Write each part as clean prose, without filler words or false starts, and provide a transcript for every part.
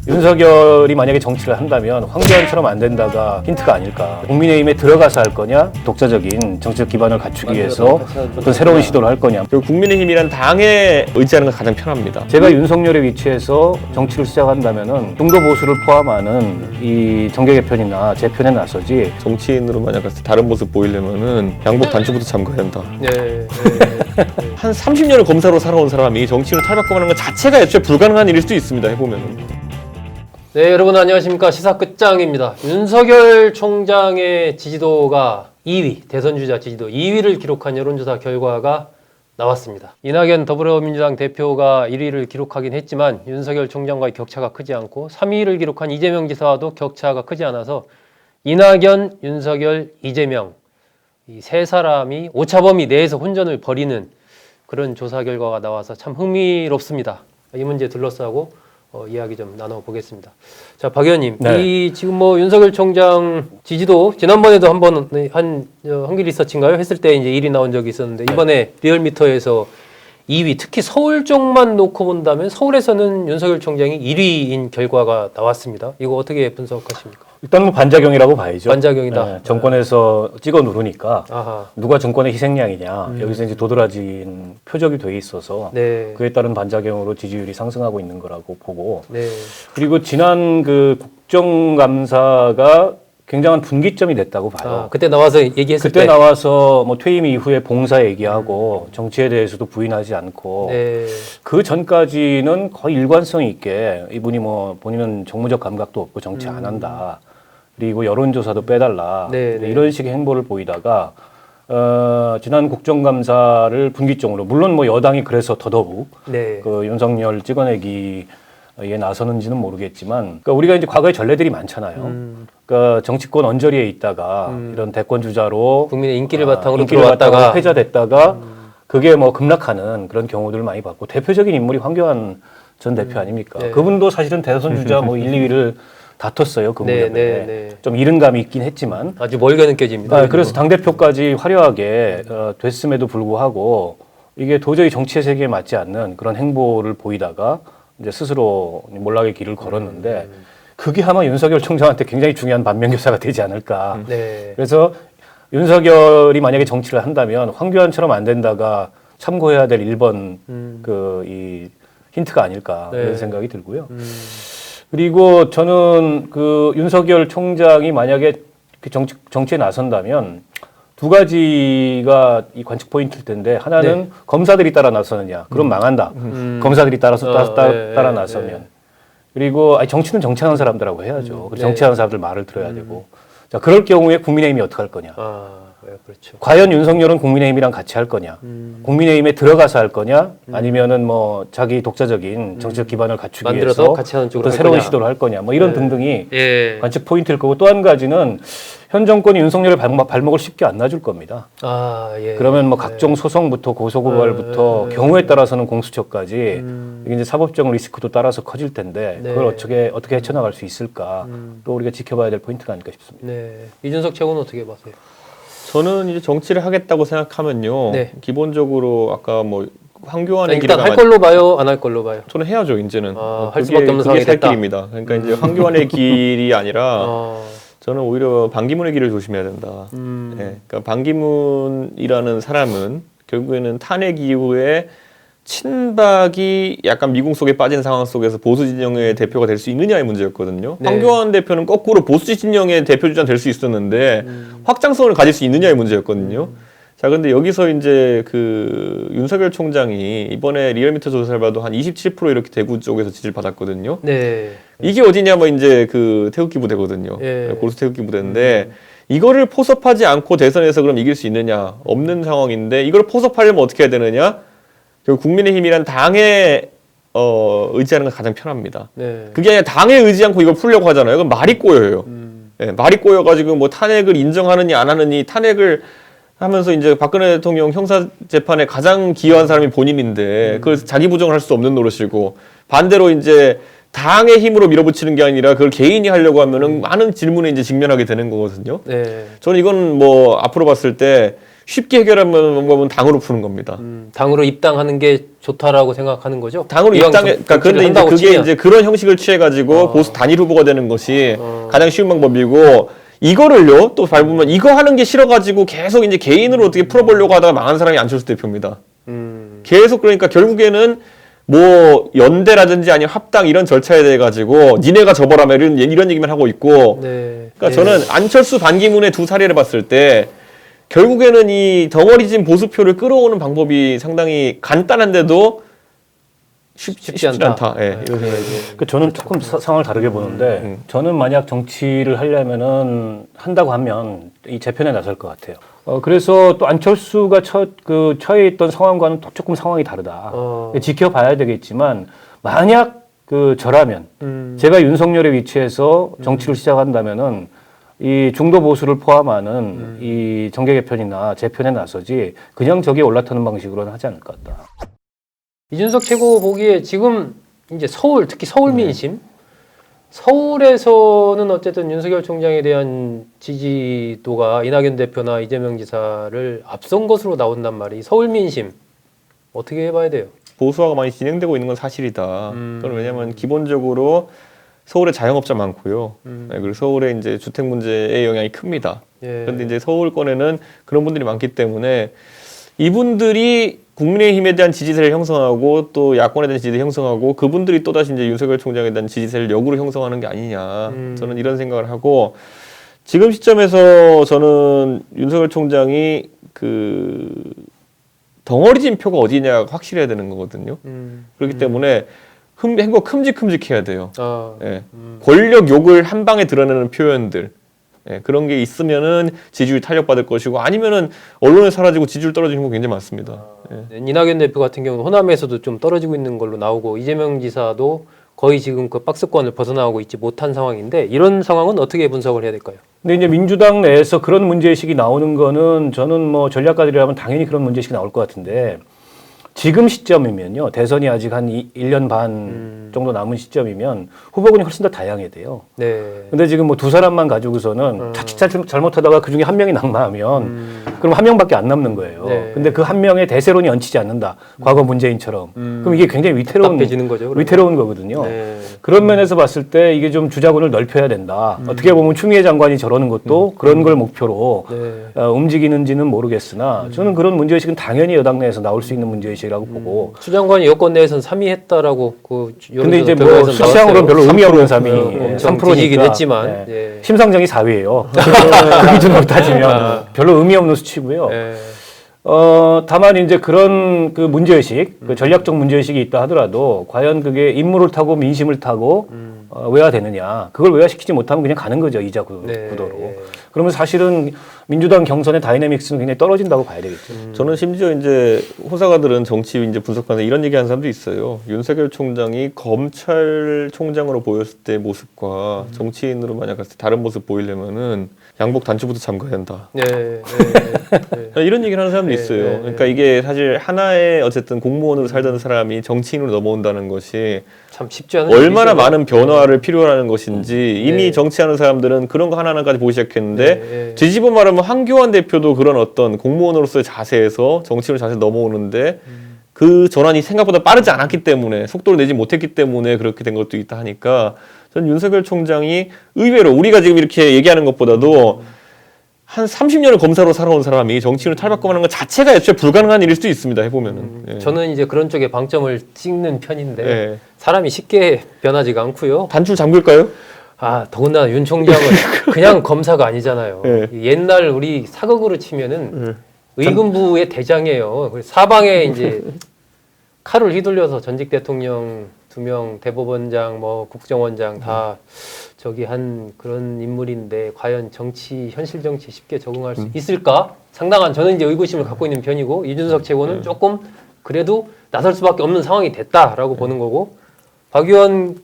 윤석열이 만약에 정치를 한다면 황교안처럼 안 된다가 힌트가 아닐까. 국민의힘에 들어가서 할 거냐, 독자적인 정치적 기반을 갖추기 위해서 어떤 새로운 시도를 할 거냐. 그리고 국민의힘이란 당에 의지하는 게 가장 편합니다. 제가 윤석열의 위치에서 정치를 시작한다면은 중도 보수를 포함하는 이 정계 개편이나 재편에 나서지. 정치인으로 만약 다른 모습 보이려면은 양복 단추부터 잠가야 된다. 한 30년을 검사로 살아온 사람이 정치인으로 탈바꿈하는 것 자체가 애초에 불가능한 일일 수도 있습니다. 해보면. 네, 여러분 안녕하십니까. 시사 끝장입니다. 윤석열 총장의 지지도가 2위, 대선주자 지지도 2위를 기록한 여론조사 결과가 나왔습니다. 이낙연 더불어민주당 대표가 1위를 기록하긴 했지만 윤석열 총장과의 격차가 크지 않고 3위를 기록한 이재명 지사와도 격차가 크지 않아서 이낙연, 윤석열, 이재명 이 세 사람이 오차범위 내에서 혼전을 벌이는 그런 조사 결과가 나와서 참 흥미롭습니다. 이 문제 둘러싸고 이야기 좀 나눠보겠습니다. 자, 박 의원님, 네. 이 지금 뭐 윤석열 총장 지지도 지난번에도 한번 한길 리서치인가요? 했을 때 이제 1위 나온 적이 있었는데 이번에 리얼미터에서 2위, 특히 서울 쪽만 놓고 본다면 서울에서는 윤석열 총장이 1위인 결과가 나왔습니다. 이거 어떻게 분석하십니까? 일단 뭐 반작용이라고 봐야죠. 반작용이다. 네, 정권에서 찍어 누르니까 아하. 누가 정권의 희생양이냐. 여기서 이제 도드라진 표적이 돼 있어서 네. 그에 따른 반작용으로 지지율이 상승하고 있는 거라고 보고. 네. 그리고 지난 그 국정감사가 굉장한 분기점이 됐다고 봐요. 그때 나와서 얘기했을 그때 때. 나와서 뭐 퇴임 이후에 봉사 얘기하고 정치에 대해서도 부인하지 않고 네. 그 전까지는 거의 일관성 있게 이분이 뭐 본인은 정무적 감각도 없고 정치 안 한다. 그리고 여론조사도 빼달라. 네, 네. 이런 식의 행보를 보이다가 지난 국정감사를 분기점으로 물론 뭐 여당이 그래서 더더욱 네. 그 윤석열 찍어내기에 나서는지는 모르겠지만 그러니까 우리가 이제 과거에 전례들이 많잖아요. 그러니까 정치권 언저리에 있다가 이런 대권 주자로 국민의 인기를 바탕으로 인기를 들어왔다가 바탕으로 패자됐다가 그게 뭐 급락하는 그런 경우들을 많이 봤고 대표적인 인물이 황교안 전 대표 아닙니까? 네. 그분도 사실은 대선 주자 뭐 1, 2위를 다퉜어요. 그 무렵에. 네. 좀 이른 감이 있긴 했지만 아주 멀게 느껴집니다. 그래서 당대표까지 화려하게 됐음에도 불구하고 이게 도저히 정치의 세계에 맞지 않는 그런 행보를 보이다가 이제 스스로 몰락의 길을 걸었는데 그게 아마 윤석열 총장한테 굉장히 중요한 반면교사가 되지 않을까. 네. 그래서 윤석열이 만약에 정치를 한다면 황교안처럼 안 된다가 참고해야 될 1번 이 힌트가 아닐까 네. 이런 생각이 들고요. 그리고 저는 그 윤석열 총장이 만약에 그 정치에 나선다면 두 가지가 이 관측 포인트일 텐데 하나는 네. 검사들이 따라 나서느냐. 그럼 망한다. 검사들이 따라 나서면. 그리고 정치는 정치하는 사람들하고 해야죠. 네. 정치하는 사람들 말을 들어야 되고. 자, 그럴 경우에 국민의힘이 어떻게 할 거냐. 그렇죠. 과연 윤석열은 국민의힘이랑 같이 할 거냐. 국민의힘에 들어가서 할 거냐. 아니면은 뭐 자기 독자적인 정치적 기반을 갖추기 만들어서 위해서 같이 하는 쪽으로 어떤 할 새로운 거냐. 시도를 할 거냐. 뭐 이런 등등이 예. 관측 포인트일 거고 또 한 가지는 현 정권이 윤석열의 발목을 쉽게 안 놔줄 겁니다. 예. 그러면 뭐 각종 소송부터 고소고발부터 경우에 따라서는 공수처까지 이게 이제 사법적 리스크도 따라서 커질 텐데 네. 그걸 어떻게 헤쳐나갈 수 있을까 또 우리가 지켜봐야 될 포인트가 아닐까 싶습니다. 네. 이준석 최고는 어떻게 보세요? 저는 이제 정치를 하겠다고 생각하면요. 네. 기본적으로 아까 뭐 황교안의 일단 길이가 할 걸로 봐요, 안 할 걸로 봐요? 저는 해야죠. 이제는 할 수밖에 없는 상황이 그게 살 됐다. 길입니다. 그러니까 이제 황교안의 길이 아니라 저는 오히려 반기문의 길을 조심해야 된다. 예, 그러니까 반기문이라는 사람은 결국에는 탄핵 이후에 친박이 약간 미궁 속에 빠진 상황 속에서 보수 진영의 대표가 될 수 있느냐의 문제였거든요. 네. 황교안 대표는 거꾸로 보수 진영의 대표 주자 될 수 있었는데 확장성을 가질 수 있느냐의 문제였거든요. 자, 근데 여기서 이제 그 윤석열 총장이 이번에 리얼미터 조사를 봐도 한 27% 이렇게 대구 쪽에서 지지를 받았거든요. 네. 이게 어디냐, 뭐 이제 그 태극기 부대거든요. 예. 골수 태극기 부대인데 이거를 포섭하지 않고 대선에서 그럼 이길 수 있느냐? 없는 상황인데 이걸 포섭하려면 어떻게 해야 되느냐? 결국 국민의힘이란 당에 의지하는 게 가장 편합니다. 네. 그게 아니라 당에 의지 않고 이걸 풀려고 하잖아요. 그럼 말이 꼬여요. 예, 말이 꼬여가지고 뭐 탄핵을 인정하느니 안 하느니 탄핵을 하면서 이제 박근혜 대통령 형사재판에 가장 기여한 사람이 본인인데 그걸 자기 부정을 할 수 없는 노릇이고 반대로 이제 당의 힘으로 밀어붙이는 게 아니라 그걸 개인이 하려고 하면은 많은 질문에 이제 직면하게 되는 거거든요. 네. 저는 이건 뭐 앞으로 봤을 때 쉽게 해결하는 방법은 당으로 푸는 겁니다. 당으로 입당하는 게 좋다라고 생각하는 거죠. 당으로 이왕 입당해, 그러니까 그런데 이제 한다고 그게 치면. 이제 그런 형식을 취해가지고 보수 단일 후보가 되는 것이 가장 쉬운 방법이고 이거를요 또 밟으면 이거 하는 게 싫어가지고 계속 이제 개인으로 어떻게 풀어보려고 하다가 망한 사람이 안철수 대표입니다. 계속 그러니까 결국에는 뭐 연대라든지 아니면 합당 이런 절차에 대해 가지고 니네가 접어라며 이런 얘기만 하고 있고 네. 그러니까 저는 안철수 반기문의 두 사례를 봤을 때 결국에는 이 덩어리진 보수표를 끌어오는 방법이 상당히 간단한데도 쉽지 않다. 예, 이런 생각이 그 저는 조금 상황을 다르게 보는데 저는 만약 정치를 하려면은 한다고 하면 이 재편에 나설 것 같아요. 그래서 또 안철수가 처해 있던 상황과는 또 조금 상황이 다르다. 지켜봐야 되겠지만 만약 저라면 제가 윤석열의 위치에서 정치를 시작한다면은 이 중도 보수를 포함하는 이 정계 개편이나 재편에 나서지 그냥 저기에 올라타는 방식으로는 하지 않을 것 같다. 이준석 최고 보기에 지금 이제 특히 서울 민심, 서울에서는 어쨌든 윤석열 총장에 대한 지지도가 이낙연 대표나 이재명 지사를 앞선 것으로 나온단 말이에요. 서울 민심 어떻게 해봐야 돼요? 보수화가 많이 진행되고 있는 건 사실이다. 그건 왜냐하면 기본적으로 서울에 자영업자 많고요. 네, 그리고 서울에 이제 주택 문제의 영향이 큽니다. 예. 그런데 이제 서울권에는 그런 분들이 많기 때문에 이분들이 국민의힘에 대한 지지세를 형성하고 또 야권에 대한 지지를 형성하고 그분들이 또다시 이제 윤석열 총장에 대한 지지세를 역으로 형성하는 게 아니냐. 저는 이런 생각을 하고 지금 시점에서 저는 윤석열 총장이 덩어리진 표가 어디냐가 확실해야 되는 거거든요. 그렇기 때문에 행보 큼직큼직해야 돼요. 예. 권력 욕을 한 방에 드러내는 표현들. 예, 그런 게 있으면은 지지율이 탄력받을 것이고 아니면은 언론에 사라지고 지지율 떨어지는 거 굉장히 많습니다. 예. 이낙연 대표 같은 경우는 호남에서도 좀 떨어지고 있는 걸로 나오고 이재명 지사도 거의 지금 그 박스권을 벗어나고 있지 못한 상황인데 이런 상황은 어떻게 분석을 해야 될까요? 근데 이제 민주당 내에서 그런 문제의식이 나오는 거는 저는 뭐 전략가들이라면 당연히 그런 문제의식이 나올 것 같은데 지금 시점이면요. 대선이 아직 한 1년 반 정도 남은 시점이면 후보군이 훨씬 더 다양해야 돼요. 네. 근데 지금 뭐 두 사람만 가지고서는 자칫 잘못하다가 그 중에 한 명이 낙마하면 그럼 한 명밖에 안 남는 거예요. 네. 근데 그 한 명의 대세론이 얹히지 않는다. 과거 문재인처럼. 그럼 이게 굉장히 답답해지는 거죠, 그러면. 위태로운 거거든요. 네. 그런 면에서 봤을 때 이게 좀 주자군을 넓혀야 된다. 어떻게 보면 추미애 장관이 저러는 것도 그런 걸 목표로 네. 움직이는지는 모르겠으나 저는 그런 문제의식은 당연히 여당 내에서 나올 수 있는 문제의식이라고 보고 추 장관이 여권 내에서는 3위 했다라고 그 근데 이제 뭐 결과에서는 수치상으로는 별로 의미 없는 3위 엄청 3%니까 뒤지긴 했지만 예. 심상정이 4위예요. 그 기준으로 따지면 별로 의미 없는 수치고요. 예. 다만 이제 그런 그 문제의식, 그 전략적 문제의식이 있다 하더라도 과연 그게 인물을 타고 민심을 타고 외화되느냐. 그걸 외화시키지 못하면 그냥 가는 거죠. 이자 네. 구도로. 그러면 사실은 민주당 경선의 다이내믹스는 굉장히 떨어진다고 봐야 되겠죠. 저는 심지어 이제 호사가들은 정치 이제 분석하는 이런 얘기하는 사람도 있어요. 윤석열 총장이 검찰총장으로 보였을 때 모습과 정치인으로 만약 갔을 때 다른 모습 보이려면은 양복 단추부터 잠가야 한다. 네. 네. 네. 이런 얘기를 하는 사람도 있어요. 네. 그러니까 이게 사실 하나의 어쨌든 공무원으로 살던 사람이 정치인으로 넘어온다는 것이 참 쉽지 않은 얼마나 일이죠. 많은 변화를 필요로 하는 것인지 이미 네. 정치하는 사람들은 그런 거 하나하나까지 보기 시작했는데 네. 뒤집어 말하면 한교안 대표도 그런 어떤 공무원으로서의 자세에서 정치인으로 자세 넘어오는데 그 전환이 생각보다 빠르지 않았기 때문에 속도를 내지 못했기 때문에 그렇게 된 것도 있다 하니까 저는 윤석열 총장이 의외로 우리가 지금 이렇게 얘기하는 것보다도 한 30년을 검사로 살아온 사람이 정치인으로 탈바꿈하는 것 자체가 애초에 불가능한 일일 수도 있습니다. 해보면은. 예. 저는 이제 그런 쪽에 방점을 찍는 편인데 예. 사람이 쉽게 변하지가 않고요. 단추를 잠글까요? 더군다나 윤 총장은 그냥 검사가 아니잖아요. 네. 옛날 우리 사극으로 치면은 의금부의 대장이에요. 사방에 이제 칼을 휘둘려서 전직 대통령 2명, 대법원장, 뭐 국정원장 다 저기 한 그런 인물인데 과연 현실 정치에 쉽게 적응할 수 있을까? 상당한 저는 이제 의구심을 갖고 있는 편이고 이준석 최고는 조금 그래도 나설 수밖에 없는 상황이 됐다라고 보는 거고 박 의원은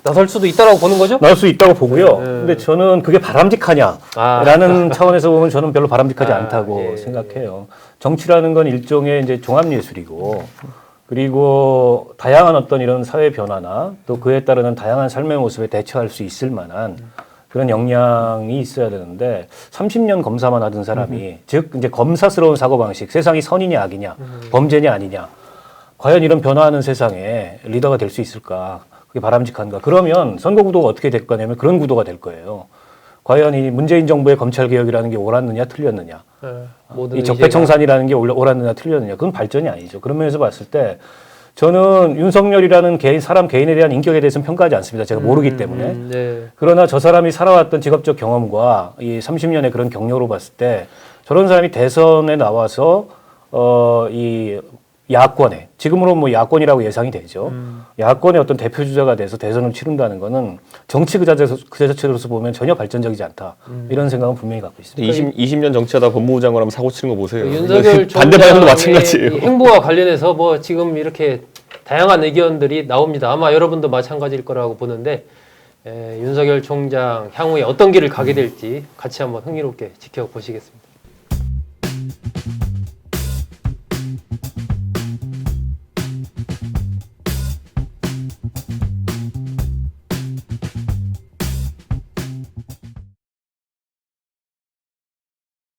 나설 수도 있다라고 보는 거죠? 나올 수 있다고 보고요. 근데 저는 그게 바람직하냐라는 차원에서 보면 저는 별로 바람직하지 않다고 예. 생각해요. 정치라는 건 일종의 이제 종합예술이고 그리고 다양한 어떤 이런 사회 변화나 또 그에 따르는 다양한 삶의 모습에 대처할 수 있을 만한 그런 역량이 있어야 되는데 30년 검사만 하던 사람이 즉 이제 검사스러운 사고방식, 세상이 선이냐 악이냐, 범죄냐 아니냐, 과연 이런 변화하는 세상에 리더가 될 수 있을까? 그게 바람직한가? 그러면 선거 구도가 어떻게 될 거냐면 그런 구도가 될 거예요. 과연 이 문재인 정부의 검찰 개혁이라는 게 옳았느냐 틀렸느냐, 모든 이 적폐청산이라는 게 옳았느냐 틀렸느냐, 그건 발전이 아니죠. 그런 면에서 봤을 때 저는 윤석열이라는 사람 개인에 대한 인격에 대해서는 평가하지 않습니다. 제가 모르기 때문에. 네. 그러나 저 사람이 살아왔던 직업적 경험과 이 30년의 그런 경력으로 봤을 때 저런 사람이 대선에 나와서 이 야권에, 지금으로 뭐 야권이라고 예상이 되죠. 야권의 어떤 대표 주자가 돼서 대선을 치른다는 거는 정치 그 자체로서 보면 전혀 발전적이지 않다. 이런 생각은 분명히 갖고 있습니다. 20년 정치하다 법무부 장관 하면 사고 치는 거 보세요. 윤석열 반대 방향도 총장의 마찬가지예요. 이 행보와 관련해서 뭐 지금 이렇게 다양한 의견들이 나옵니다. 아마 여러분도 마찬가지일 거라고 보는데 윤석열 총장 향후에 어떤 길을 가게 될지 같이 한번 흥미롭게 지켜보시겠습니다.